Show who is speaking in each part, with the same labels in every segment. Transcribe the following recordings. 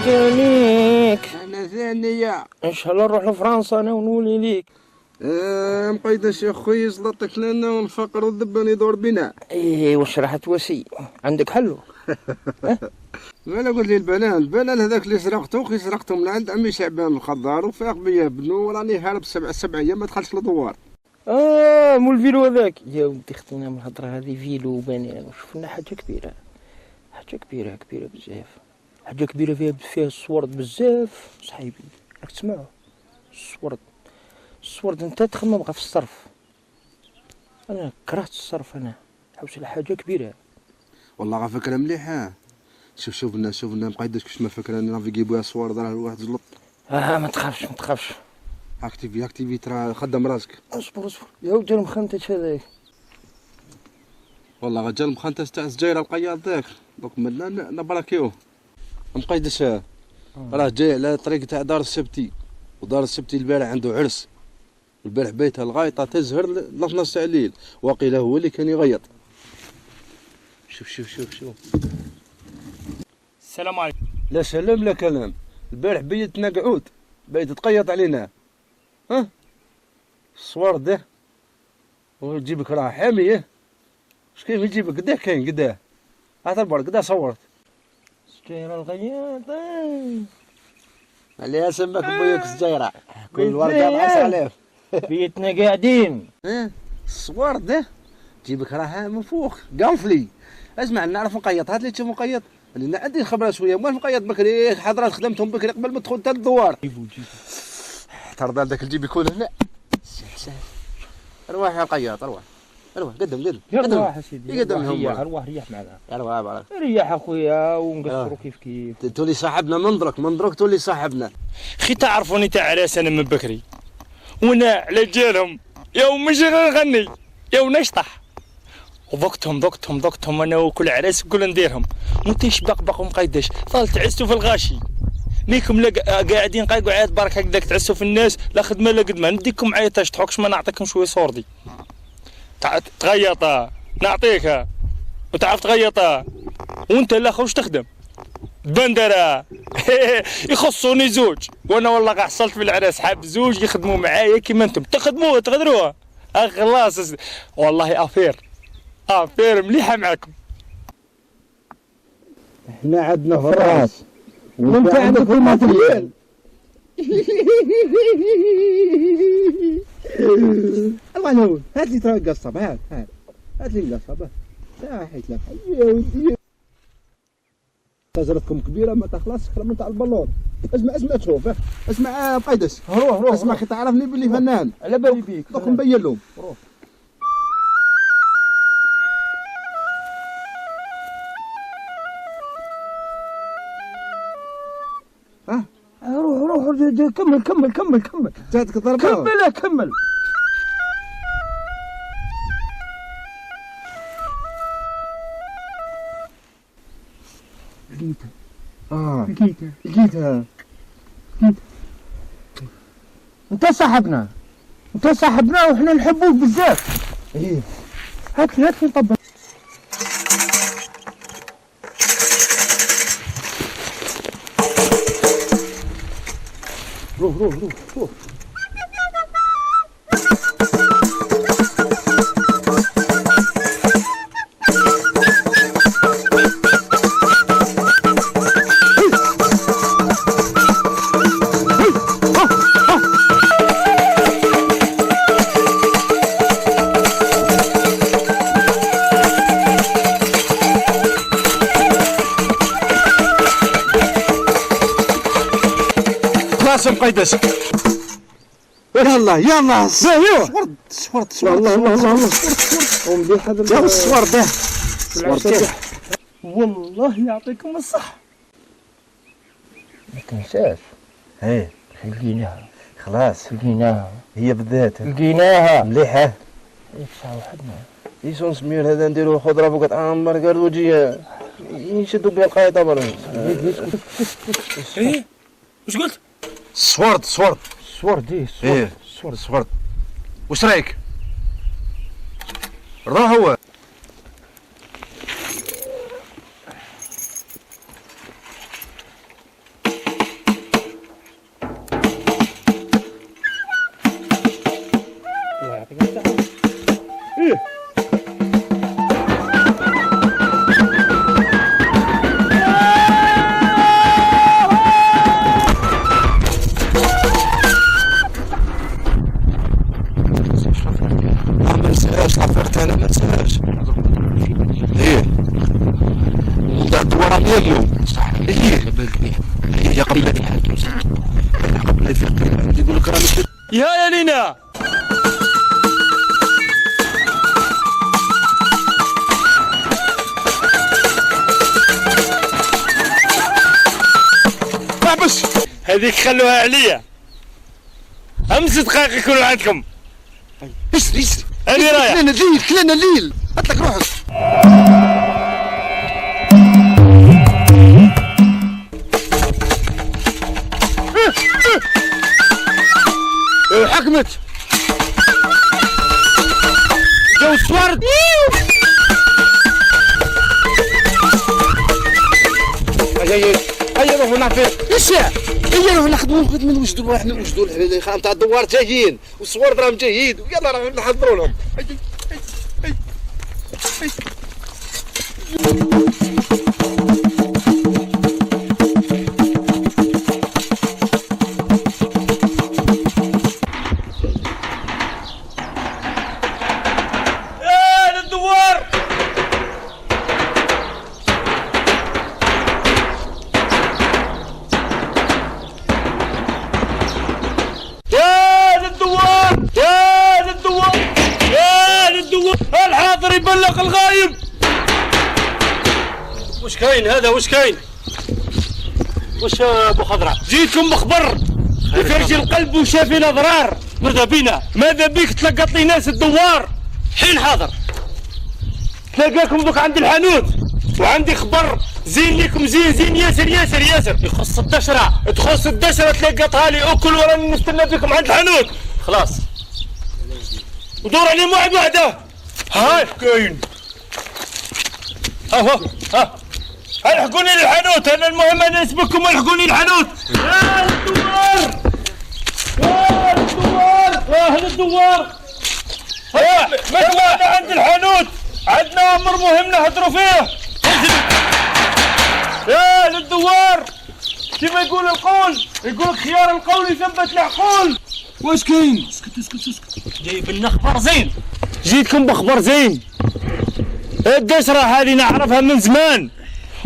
Speaker 1: تانيك.
Speaker 2: انا ثانية
Speaker 1: ان شاء الله نروح لفرنسا انا ونولي ليك.
Speaker 2: مقيداش يا خويا زلطك لنا والفقر والذبان يدور بنا.
Speaker 1: ايه واش راح تواسي عندك حلو؟
Speaker 2: مالا قلت لي البنان هذاك اللي سرقته من عند عمي شعبان الخضار وفاق بيا بنو وراني هارب سبع ايام ما دخلتش لدوار.
Speaker 1: مو الفيلو هذاك يا ودي اختنا من الهضره هذه فيلو وبنان وشفنا حاجه كبيره، حاجه كبيره بزاف، حاجه كبيره فيها الصور بزاف صحيبي. راك تسمعوا الصور انت تخمم غا في الصرف. انا كرهت الصرف، انا حوس على حاجه كبيره.
Speaker 2: والله غا فكره مليحه. شوف الناس مقيداش كيفاش ما فكره راه في يجيبوها صور راه واحد زلط.
Speaker 1: ما تخافش
Speaker 2: اكتيفي ترى خدم راسك.
Speaker 1: اصبر يا ودي المخنتش هذاك.
Speaker 2: والله غجال المخنتس تاع السجاير القياد ذاك دوك منا نبراكيوه. مقيداش راه جاي على طريق تاع دار السبتي، ودار السبتي البارح عنده عرس، البارح بيتها الغايطه تزهر ل 12 تاع الليل، واقيلا هو اللي كان يغيط. شوف
Speaker 3: السلام عليكم.
Speaker 2: لا سلام لا كلام. البارح بيتنا قعود بيت تقيط علينا. الصور ده وتجيبك راه حاميه. اش كيف يجيبك قداه كاين قداه هات البر قداه صورت
Speaker 1: سجيرة الغياط
Speaker 2: عليها سماك بوياك السجيرة كل ورقة ب10,000.
Speaker 1: بيتنا قاعدين.
Speaker 2: الصور ده تجيبك راه من فوق قنفلي. اسمع نعرف نقيط، هات لي تشوف نقيط لان عندي خبره شويه. مال نقيط بكري حضرات خدمتهم بكري قبل ما تدخل تاع الدوار.
Speaker 1: جيبو
Speaker 2: ترضى داك الجيب يكون هنا. سهل ارواح يا قياط ارواح قدم
Speaker 1: ارواح سيدي
Speaker 2: يقدم
Speaker 1: ارواح ريح معنا
Speaker 2: ارواح بارك
Speaker 1: ريح اخويا ونقصروا كيف
Speaker 2: تولي صاحبنا منظرك تولي صاحبنا.
Speaker 3: خي تعرفوني تاع عراس انا من بكري وانا على جالهم يا مش نغني يا نشطح وضقتهم انا وكل عراس كل نديرهم متيش بق ومقيداش طال تعسوا في الغاشي ليكم قاعدين قاعد برك هكذاك تعسوا في الناس لا خدمه لا قدمه. نديكم معايا تشطحوكش ما نعطيكم شويه صوردي تغيطها نعطيكها وتعرف تغيطها وانت لا خوش تخدم بندرة. يخصوني زوج وانا والله قاع حصلت في العراس حاب زوج يخدموا معايا كيما انتم تخدروها. خلاص والله افير مليحه معكم.
Speaker 2: احنا عندنا فراس وانت عندك الماتريال. الله ينور هات لي ترى قصب. هات لي قصب. ساحت لك يا ودي شجرتكم كبيره ما تخلص من تاع البالون. اسمع شوف اسمع قيدس روح اسمع خي تعرفني بلي فنان
Speaker 1: على بالي بيك
Speaker 2: دوك نبين لهم.
Speaker 1: روح كمل
Speaker 2: جاتك ضربه
Speaker 1: كمل
Speaker 2: لقيتها
Speaker 1: انت صاحبنا وحنا نحبوك بزاف.
Speaker 2: ايه
Speaker 1: هات لي نطبق. روح
Speaker 2: خلاص مقيدس يلا صورت
Speaker 1: الله ومليح هذا
Speaker 2: الصور ده
Speaker 1: والله يعطيكم الصح. ما تنساش لقيناها
Speaker 2: خلاص هي بالذات
Speaker 1: لقيناها
Speaker 2: مليحه.
Speaker 1: يدفع وحدنا
Speaker 2: يسون سمير هذا نديرو خضره فوق عامر قردوجيه يشدوا بها القايطه برا.
Speaker 3: ايه واش قلت؟
Speaker 2: صورت
Speaker 1: صورت
Speaker 2: واش رايك؟ راه هو ما نساهاش لافيرت انا ما نساهاش. ايه الدوره ديالو صح. هي قبل قبل يقول لك راه
Speaker 3: يا لينا
Speaker 2: بس
Speaker 3: هذيك خلوها عليا. 5 دقائق يكونوا عندكم.
Speaker 2: اسري اسري
Speaker 3: أنا رايح.
Speaker 2: كلنا الليل اطلق روحك. حكمت جو السوارد. هيا روحوا نعرف ايش هيا روحوا نخدموا من وجدوا احنا وجدوا الخام تاع الدوار جايين والصوارد راهم جايين ويلا راهم نحضروا لهم.
Speaker 3: للدوار. الحاضر يبلغ الغايب.
Speaker 2: وش كاين هذا وش كاين؟ وش ابو خضراء؟
Speaker 3: جيتكم بخبر بفرج القلب وشافي الاضرار.
Speaker 2: ماذا بينا؟
Speaker 3: ماذا بيك تلقط لي ناس الدوار؟
Speaker 2: حين حاضر.
Speaker 3: تلاقاكم دوك عند الحانوت وعندي خبر زين ليكم زين ياسر ياسر ياسر.
Speaker 2: يخص الدشرة.
Speaker 3: تخص الدشرة تلقطها لي اكل وراني نستنى فيكم عند الحانوت.
Speaker 2: خلاص
Speaker 3: ودور عليهم واحد وحده. هاي كاين. ها الحقوني للحانوت. انا المهم انا اسمكم الحقوني للحانوت. يا الدوار يا الدوار يا اهل الدوار. مجموعنا عند الحانوت عندنا امر مهم نهضروا فيه. يا اهل الدوار كيما يقول القول يقول خيار القول يثبت العقول.
Speaker 2: واش كاين؟
Speaker 3: اسكت جايب لنا خبر زين. جيتكم بخبر زين. الدشرة هذه نعرفها من زمان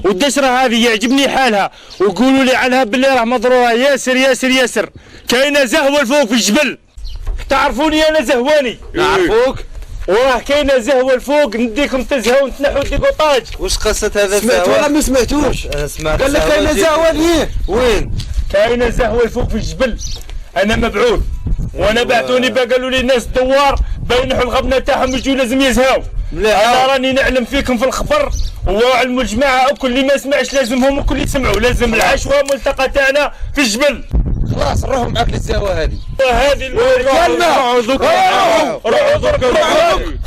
Speaker 3: والدشرة هذه يعجبني حالها وقولوا لي عنها باللي راه مضروره ياسر ياسر ياسر. كاينه زهوه الفوق في الجبل. تعرفوني انا زهواني.
Speaker 2: نعرفوك.
Speaker 3: وراه كاينه زهوه الفوق نديكم تزهوا ونتنحوا الديكوطاج.
Speaker 2: واش قصة هذا؟
Speaker 4: سمعت ولا ما سمعتوش؟
Speaker 2: سمعت.
Speaker 4: قال لك كاينه زهوه ليه؟
Speaker 2: وين؟
Speaker 3: كاينه زهوه الفوق في الجبل. انا مبعوث وانا بعثوني قالوا لي الناس الدوار بينحوا الغبنه تاعهم يجوا لازم يزهاو. انا راني نعلم فيكم في الخبر وعلموا الجماعه الكل اللي ما سمعش لازمهم الكل يسمعوا. لازم العشوه ملتقى تاعنا في الجبل.
Speaker 4: خلاص نروحوا معاك للزهوه هذه.
Speaker 3: هذه روحوا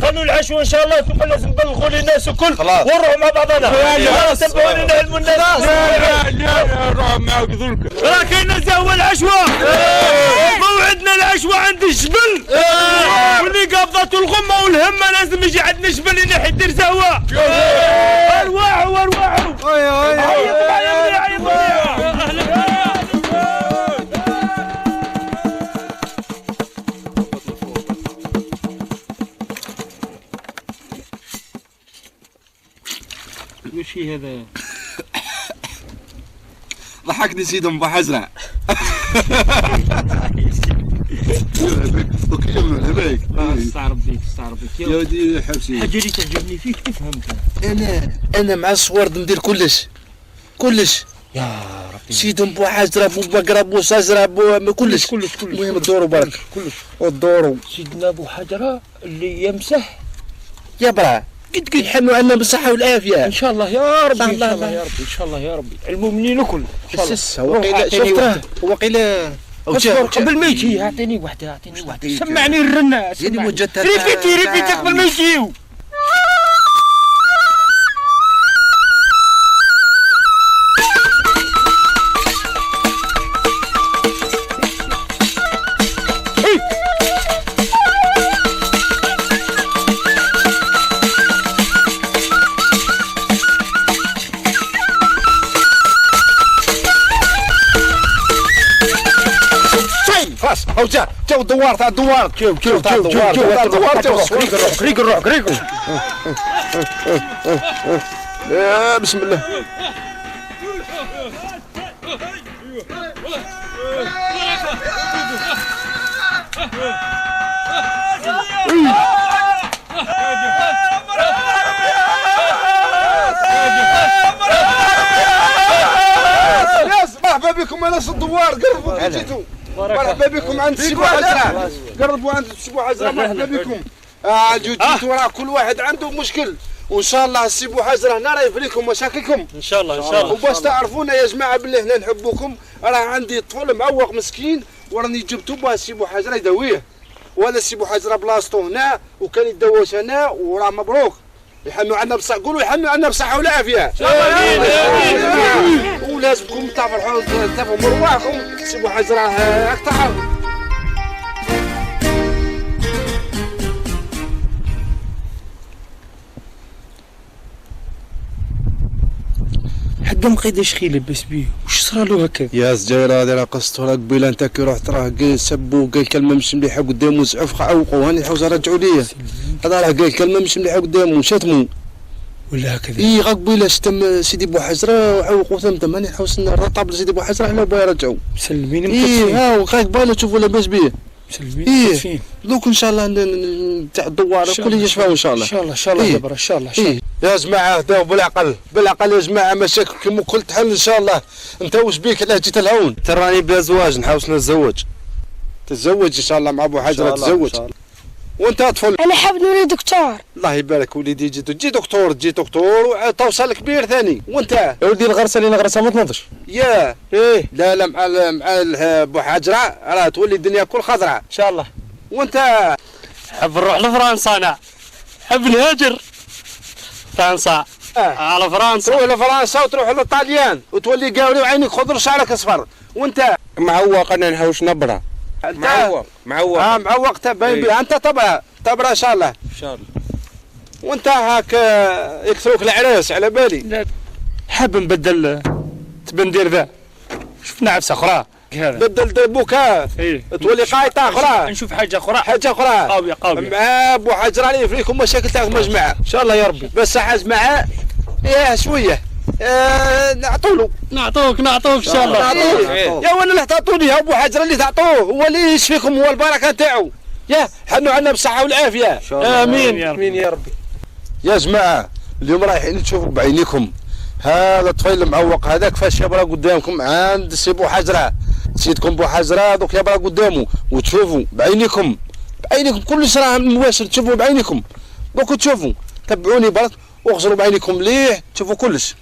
Speaker 3: خلوا العشوه ان شاء الله ثم لازم نبلغوا للناس الكل ونروحوا مع بعضنا. تبعوني نعلموا الناس.
Speaker 4: لا نروحوا معاك ذلك.
Speaker 3: راه كاينه زهوه العشوه. موعدنا العشوه عند الجبل. واللي قابضته الغمه والهمه لازم يجي عندنا الجبل ينحي يدير زهوه. ارواحوا عيطوا عيطوا. وش هذا؟
Speaker 2: ضحكني سيدي ام حزرع.
Speaker 3: استعرب بيك
Speaker 2: يا ودي حبسي.
Speaker 3: حاجه اللي تعجبني فيك تفهمتها.
Speaker 2: انا مع الصوارد ندير كلش
Speaker 3: يا ربي
Speaker 2: سيدي ام حزرع بو بقره بو سازرع بو كلش. المهم الدورو برك والدورو.
Speaker 1: سيدنا ابو حجره اللي يمسح
Speaker 2: يا برا قد يحنوا عنا بالصحه والعافيه
Speaker 1: ان شاء الله يا ربي.
Speaker 2: الله
Speaker 1: ان شاء الله
Speaker 2: الله.
Speaker 1: يا ربي ان شاء الله يا ربي. المؤمنين الكل ان شاء الله.
Speaker 2: بس هو قيل شفته هو قيل
Speaker 1: اصبر قبل ما يجي. اعطيني وحده سمعني الرنه.
Speaker 2: يدي وجدتها
Speaker 3: ريبيتي قبل ما يجيو.
Speaker 2: تاع الدوار تاع الدوار.
Speaker 1: شوف شوف شوف شوف ريق الروح ريق.
Speaker 2: بسم الله. مرحبا بكم انا الدوار قربوا جيتوا. مرحبا بكم عند سي بوحزرة. قربوا عند سي بوحزرة. مرحبا بكم. جيتوا راه كل واحد عنده مشكل، وان شاء الله السي بوحزرة هنا راه يفريكم مشاكلكم
Speaker 3: ان شاء الله ان شاء الله.
Speaker 2: وباش تعرفونا يا جماعه بالله هنا نحبوكم. راه عندي طفل معوق مسكين وراني جبتو باه السي بوحزرة يداويه، وهذا السي بوحزرة بلاصتو هنا وكان يداوش هنا وراه مبروك. يحنوا عنا بصح، قولوا يحنوا عنا بصحه والعافيه. ولازمكم تفرحوا تفرحوا مرواحكم. سي بوحزرة راك تعرف.
Speaker 1: حق مقيدة شخي لبس بيه، وش صرالو هكا؟
Speaker 2: يا سجاير هذه راه قصته راه قبيله انت كي رحت راه قال سبو قال كلمه مش مليحه قدامه زعف عوقوا هاني حوزه رجعوا ليه. هذا راه قال كلمه مش مليحه قدامه شتموا
Speaker 1: ولا هكذا.
Speaker 2: اي غا قبيله شتم سيدي بوحزرة وعوقوا ثمثم هاني حوس نرطب لسيدي بوحزرة على باه يرجعوا.
Speaker 1: مسلمين
Speaker 2: اي
Speaker 1: مكتفين.
Speaker 2: ها وغا قباله تشوفوا لاباس بيه.
Speaker 1: مسلمين
Speaker 2: إيه.
Speaker 1: مكتفين.
Speaker 2: دوك ان شاء الله تاع الدوار الكل يشفاو ان شاء الله.
Speaker 1: ان شاء الله ان شاء الله
Speaker 2: إيه.
Speaker 1: دابا ان شاء الله ان شاء الله.
Speaker 2: إيه. يا جماعه هداو بالعقل بالعقل يا جماعه، مشاكلكم الكل تحل ان شاء الله. انت واش بيك علاه جيت الهون؟
Speaker 5: تراني بلا زواج نحاوس نتزوج.
Speaker 2: تتزوج ان شاء الله مع ابو حجره تتزوج. وانت طفل
Speaker 6: انا حاب نولي دكتور.
Speaker 2: الله يبارك وليدي تجي دكتور تجي دكتور وتوصل كبير ثاني. وانت
Speaker 5: يا ولدي الغرسه اللي نغرسها ما تنضش.
Speaker 2: يا
Speaker 1: ايه
Speaker 2: لا لا مع ابو حجره راه تولي الدنيا كل خضراء
Speaker 1: ان شاء الله.
Speaker 2: وانت
Speaker 3: حب نروح لفرنسا انا، حب نهاجر فرنسا على فرنسا.
Speaker 2: تروح لفرنسا وتروح للطاليان وتولي قاوري وعينك خضر شعرك اصفر. وانت
Speaker 5: معوق انا نحوش نبره. معوق
Speaker 2: معوق تبين بها انت طبعا ان شاء الله.
Speaker 5: ان شاء الله.
Speaker 2: وانت هاك يكثروك العراس على بالي.
Speaker 3: لا حاب نبدل تبندير ذا، شفنا عفسه اخرى هذا
Speaker 2: بدل دربوكا
Speaker 3: ايه
Speaker 2: تولي قايطه اخرى
Speaker 3: نشوف حاجه اخرى
Speaker 2: حاجه اخرى
Speaker 3: قاويه قاويه.
Speaker 2: مع ابو حجر عليه يفريكم مشاكل تاعكم يا جماعه
Speaker 1: ان شاء الله يا ربي.
Speaker 2: بس حاج معاه ايه شويه نعطوا
Speaker 3: نعطوك ان شاء الله.
Speaker 2: يا ولا اللي تعطوني ابو حجر اللي تعطوه هو اللي يشفيكم، هو البركه تاعو. يا حنوا عنا بالصحه والعافيه.
Speaker 3: امين
Speaker 1: امين يا ربي.
Speaker 2: يا جماعه اليوم رايحين تشوفوا بعينيكم هذا الطفيل المعوق هذاك فاش يبرا قدامكم عند سي بو حجره. سيدكم بو حجره دوك يبرا قدامه وتشوفوا بعينيكم كلش راه مباشر تشوفوا بعينيكم. دوك تشوفوا تبعوني برك واغسلوا بعينيكم مليح تشوفوا كلش.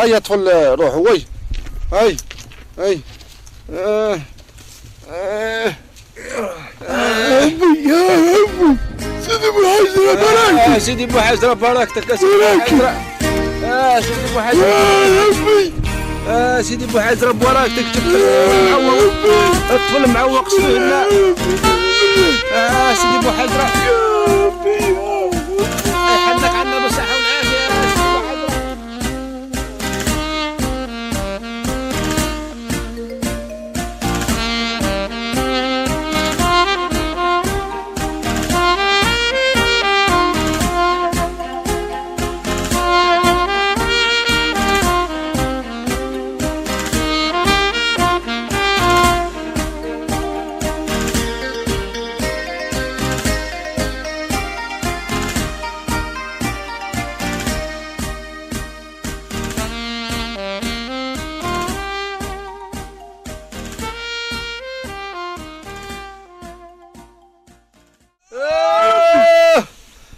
Speaker 2: هيا طفل روحوا وي هاي سيدي بو حجره بارك. سيدي بو حجره باركتك. سيدي بو حجره سيدي بو حجره بوراتك معوق الطفل معوق شويه لنا. سيدي بو حجره يحنك عنا بالصحه والعافيه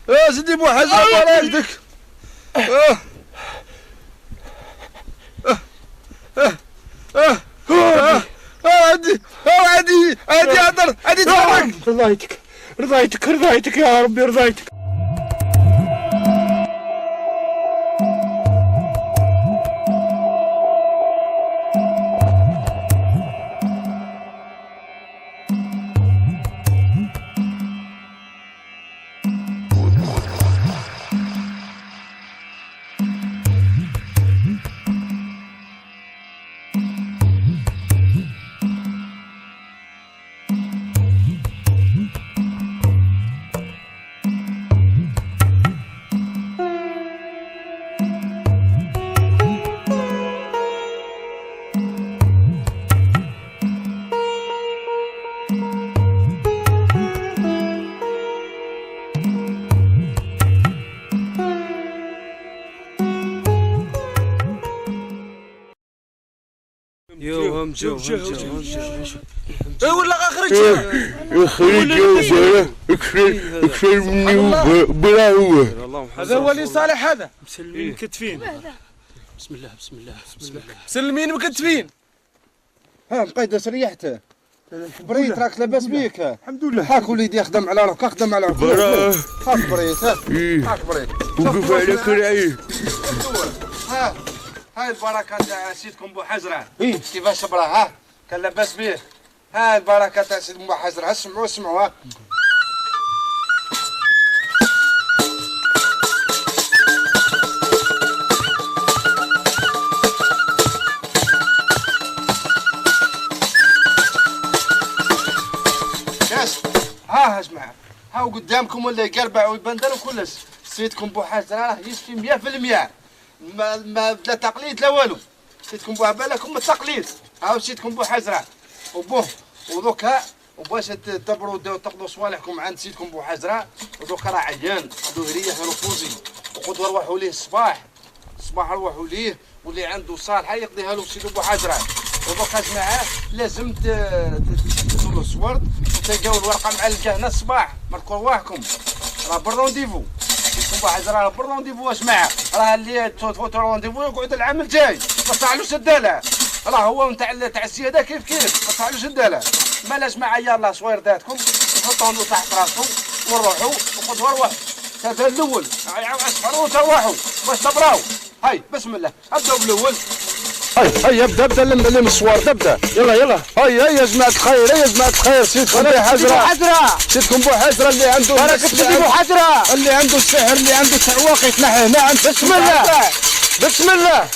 Speaker 2: يا سيدي بو حجره. سيدي بو حجره باركتك. عادي هدر عادي تفرق.
Speaker 1: رضايتك يا ربي رضايتك.
Speaker 5: مجاو
Speaker 4: ولا غخرج
Speaker 5: اكثر مني بلا هو
Speaker 4: هذا هو اللي صالح هذا
Speaker 3: مسلمين مكتفين.
Speaker 4: مسلمين مكتفين.
Speaker 2: ها مقيدس ريحته بريت راك لاباس بيك. الحمد لله. هاك وليدي خدم على روحك خدم على روحك. هاك بريت هاك بريت.
Speaker 5: وقف عليك العين.
Speaker 2: ها هاي البركه تاع سيدكم بو حزره كيفاش برا ها كان لاباس بيه. ها البركه تاع سيدكم بو حزره اسمعوا اسمعوا ها. ها اسمع ها قدامكم ولا يقربع ويبندل وكلش. سيدكم بو حزره راه يشفي 100%. ما لا تقليد لا والو. سيدكم بو بالكم التقليد. هاو سيدكم بو حزره وبوه ودوكا وباش تدبروا تاخذوا صوالحكم عند سيدكم بو حزره. ودوكا راه عيان عنده هريه هروفوزي وقدوا روحوا ليه الصباح روحوا ليه واللي عنده صالحه يقضيها له سيدو بو حزره. ودوكا معاه لازم تديروا له الصورد وتلقاو الورقه معلقه هنا الصباح مركو رواحكم راه بالرونديفو. سيدكم بو حزره راه بالرونديفو. واش معاه راه اللي تفوت رونديفو يقعد العام الجاي ما طلعلوش الداله. راه هو تاع السياده كيف ما طلعلوش الداله. مالاش مع يلا صويرداتكم حطوهم تحت راسكم ونروحوا وخذوا ارواح. هذا الاول اصفروا وتروحوا باش تبراو. هاي بسم الله ابداو بالاول. هاي ابدا لم الصوارد ابدا يلا هاي يا جماعه الخير يا جماعه الخير. سيدكم بو حزره سيدكم بو حزره اللي عنده بركه سيدي بو حزره اللي عنده السحر اللي عنده تعواق يتنحى هنا عند بسم الله بسم الله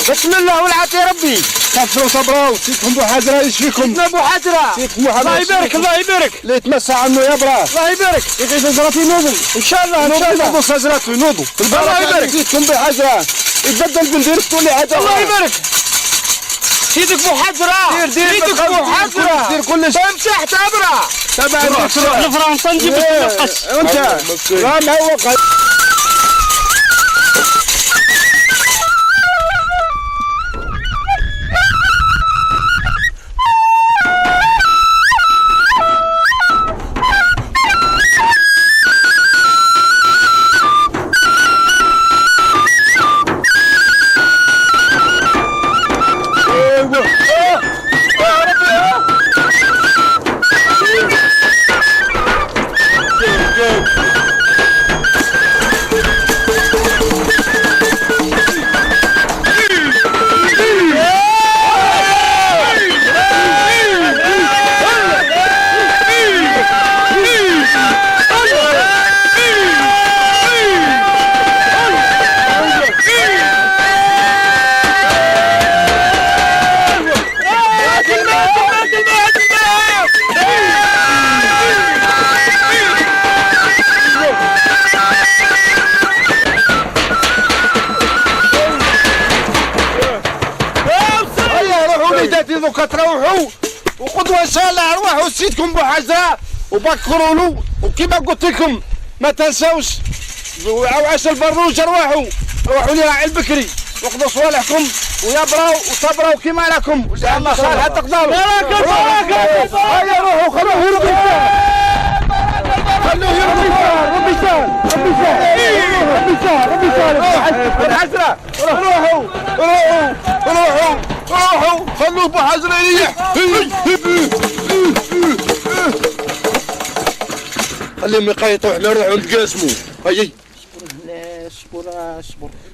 Speaker 2: بسم الله والعافيه ربي. كفروا صبروا سيدكم بو حزره يشفيكم. سيدنا بو حزره سيدكم بو حزره الله يبارك الله يبارك. اللي يتمسى عنه يا برا الله يبارك. يعيش حزرته ينوضوا ان شاء الله ان شاء الله. بوس حزرته ينوضوا الله يبارك. سيدكم بو حزره يتبدل بندير تولي حاجه الله يبارك. سيدك بو حزره سيدك بو حزره دير كلش امسح تبرا تبع نروح لفرنسا نجيب القش وانت راه معوق. دوكا تروحوا وقدوا ان شاء الله ارواحوا سيدكم بو حزره وبكروا له. وكما قلت لكم ما تنساوش وعاش البروج ارواحوا لي راعي البكري وخذوا صوالحكم ويبراو وصبروا كما لكم وان شاء الله صالحه تقدروا. هيا روحوا خلوه يربي خلوه يربي ربي سال ربي سال ربي سال ربي سال الحزره. روحوا روحوا روحوا روحوا خلوه بو حزره يريح. خليهم يقيطوا احنا نروحوا نتقاسموا. هيا اصبر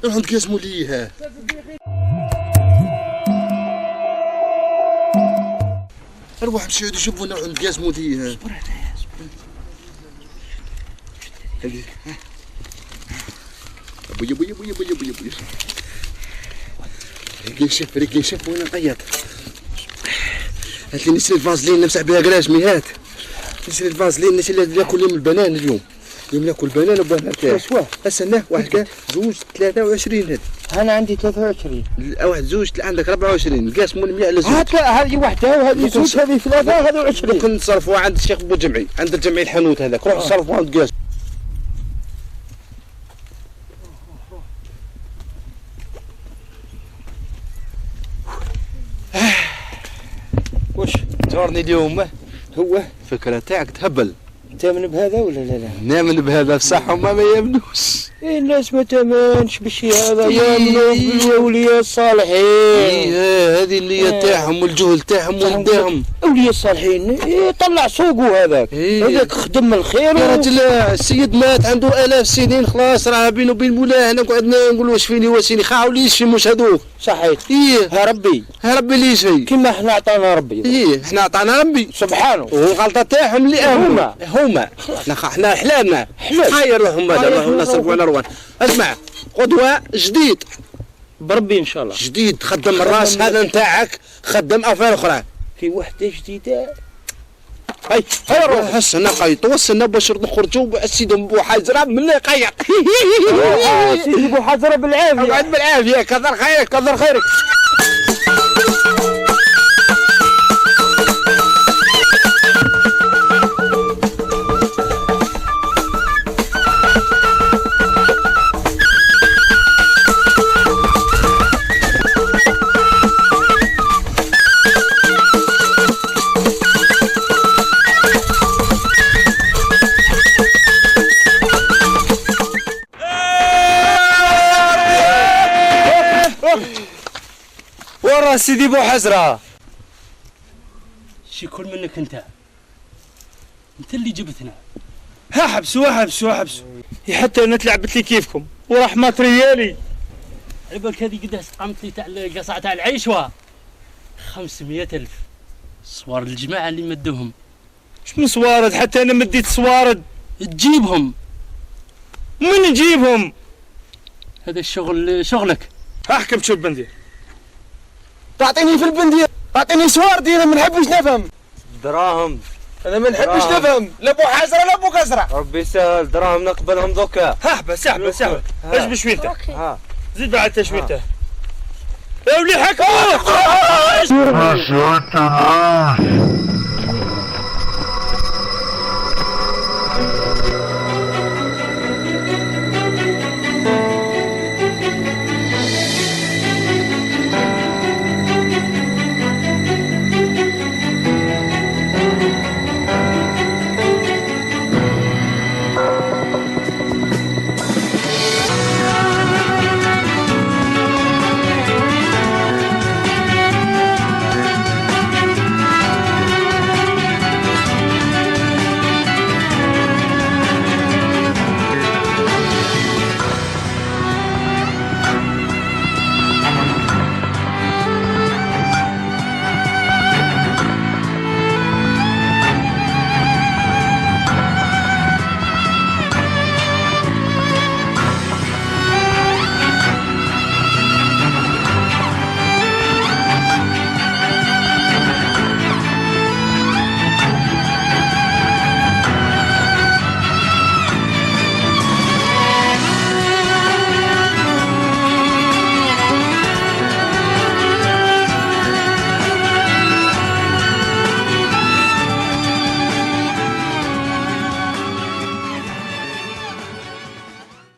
Speaker 2: نروحوا نتقاسموا ليه. نروحوا نمشيو نشوفوا نروحوا نتقاسموا ليه. اصبر ابويا ابويا ابويا ابويا ابويا ابويا رجلي نشف وانا نقيط. هات لي نشري الفازلين نمسح بها قراشمي. هات نشري الفازلين نشري ناكل يوم البنان اليوم ناكل بنان وباه نرتاح. استناه واحد كان زوج 23 هاد.
Speaker 1: انا عندي 23.
Speaker 2: واحد زوج عندك 24 نقاسموا 100 على زوج.
Speaker 1: هات هذه وحده وهذه زوج هذه 3 وهذه 20.
Speaker 2: ممكن نصرفوها عند الشيخ بو جمعي عند الجمعي الحانوت هذاك. روح صرفوها وتقاسم. صورني اليوم
Speaker 1: هو
Speaker 2: الفكره تاعك تهبل.
Speaker 1: تامن بهذا ولا لا؟
Speaker 2: نامن بهذا بصح هما ما يامنوش.
Speaker 1: الناس ما تامنش بشي هذا يامنوا بالأولياء الصالحين.
Speaker 2: ايه هذه النية تاعهم والجهل تاعهم ولداهم.
Speaker 1: أولياء الصالحين طلع سوقه هذاك.
Speaker 2: إيه.
Speaker 1: هذاك خدم الخير.
Speaker 2: يا رجل السيد مات عنده آلاف سنين خلاص راه بينه وبين مولاه هنا قعدنا نقولوا واش فيني واسيني خاو ليش في مش هذوك.
Speaker 1: صحيح.
Speaker 2: ايه
Speaker 1: ها ربي
Speaker 2: ها ربي ليش هي.
Speaker 1: كيما احنا عطانا ربي.
Speaker 2: ايه احنا عطانا ربي
Speaker 1: سبحانه.
Speaker 2: والغلطه تاعهم اللي هما احنا حلالنا خير روحهم هذا روحهم نصرف ولا روان. اسمع قدوه جديد
Speaker 1: بربي ان شاء الله.
Speaker 2: جديد خدم الراس هذا نتاعك خدم افعال اخرى.
Speaker 1: في وحده جديده.
Speaker 2: هاي روح هسه نقي توصلنا باش نخرجوا السيد ابو حجره من يقيط.
Speaker 1: سيدي ابو حجره بالعافيه.
Speaker 2: اقعد بالعافيه كثر خيرك كثر خيرك.
Speaker 3: ورا سيدي بو حزرة.
Speaker 6: شي كل منك انت اللي جبتنا.
Speaker 3: ها حبسوا حتى انا تلعبت لي كيفكم ورحمة ريالي.
Speaker 6: عبالك هذه قداش قامت لي تاع القصعة تاع العيشوة 500,000 صوار الجماعة اللي مدوهم.
Speaker 3: مش من صوارد حتى انا مديت صوارد.
Speaker 6: تجيبهم
Speaker 3: من نجيبهم؟
Speaker 6: هذا الشغل شغلك.
Speaker 3: احكم شو بندير.
Speaker 4: تعطيني في البندير تعطيني سواردي انا ما نحبش نفهم.
Speaker 5: دراهم
Speaker 4: انا ما نحبش نفهم لا ابو حجره لا ابو كسره.
Speaker 5: ربي يسهل دراهم نقبلهم دوكا.
Speaker 3: احبس ايش بشويته؟
Speaker 5: ها
Speaker 3: زيد بعد تشويته. يا ولي حكموا.